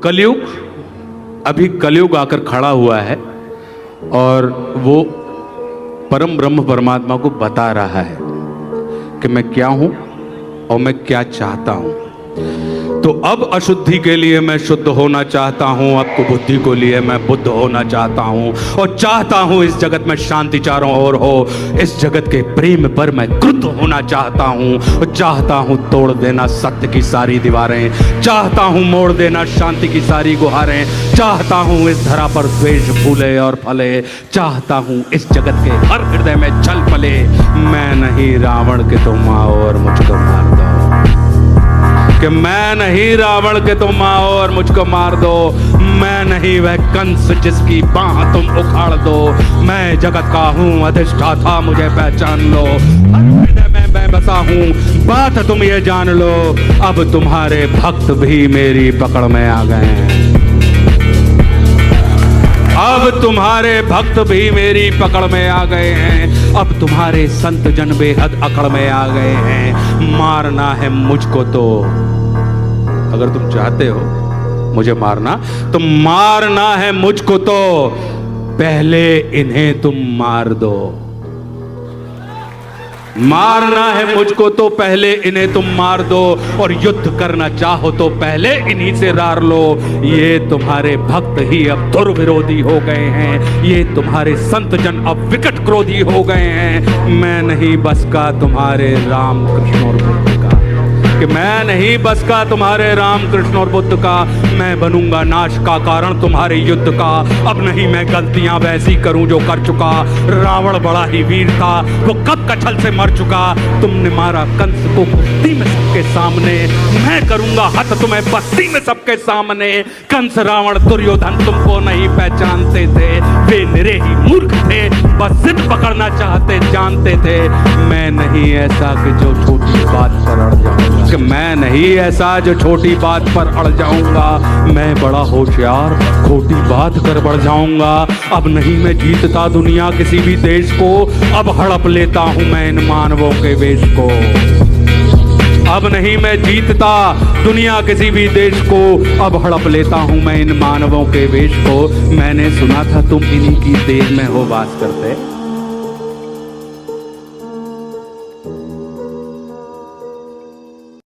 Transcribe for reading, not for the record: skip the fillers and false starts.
कलयुग, अभी कलयुग आकर खड़ा हुआ है और वो परम ब्रह्म परमात्मा को बता रहा है कि मैं क्या हूं और मैं क्या चाहता हूं। तो अब अशुद्धि के लिए मैं शुद्ध होना चाहता हूं, अब कुबुद्धि को लिए मैं बुद्ध होना चाहता हूं और चाहता हूं इस जगत में शांति चारों ओर हो। इस जगत के प्रेम पर मैं क्रुद्ध होना चाहता हूं और चाहता हूं तोड़ देना सत्य की सारी दीवारें, चाहता हूं मोड़ देना शांति की सारी गुहारें, चाहता हूं इस धरा पर द्वेष फूले और फले, चाहता हूं इस जगत के हर हृदय में छल पले। मैं नहीं रावण के तुम आओ और मुझको मार दो, कि मैं नहीं रावण के तुम आओ और मुझको मार दो, मैं नहीं वह कंस जिसकी बाह तुम उखाड़ दो। मैं जगत का हूँ अधिष्ठाता, मुझे पहचान लो, हर हृदय में मैं बसा हूँ, बात तुम ये जान लो। अब तुम्हारे भक्त भी मेरी पकड़ में आ गए हैं, अब तुम्हारे भक्त भी मेरी पकड़ में आ गए हैं, अब तुम्हारे संत जन बेहद अकड़ में आ गए हैं। मारना है मुझको तो, अगर तुम चाहते हो मुझे मारना तो मारना है मुझको तो पहले इन्हें तुम मार दो, मारना है मुझको तो पहले इन्हें तुम मार दो, और युद्ध करना चाहो तो पहले इन्हीं से रार लो। ये तुम्हारे भक्त ही अब धुर विरोधी हो गए हैं, ये तुम्हारे संत जन अब विकट क्रोधी हो गए हैं। मैं नहीं बस का तुम्हारे राम कृष्ण और बुद्ध का, कि मैं नहीं बस का तुम्हारे राम कृष्ण और बुद्ध का, मैं बनूंगा नाश का कारण तुम्हारे युद्ध का। अब नहीं मैं गलतियां वैसी करूं जो कर चुका, रावण बड़ा ही वीर था, वो कब कछल से मर चुका। तुमने मारा कंस को कुश्ती में सबके सामने, मैं करूंगा हत तुम्हें बस्ती में सबके सामने। कंस रावण दुर्योधन तुमको नहीं पहचानते थे, वे निरे ही मूर्ख थे, बस जिद पकड़ना चाहते जानते थे। मैं नहीं ऐसा कि जो छोटी बात पर अड़ जाऊंगा, कि मैं नहीं ऐसा जो छोटी बात पर अड़ जाऊंगा, मैं बड़ा होशियार खोटी बात कर बढ़ जाऊंगा। अब नहीं मैं जीतता दुनिया किसी भी देश को, अब हड़प लेता हूं मैं इन मानवों के वेश को। अब नहीं मैं जीतता दुनिया किसी भी देश को, अब हड़प लेता हूं मैं इन मानवों के वेश को। मैंने सुना था तुम इन्हीं की देश में हो वास करते,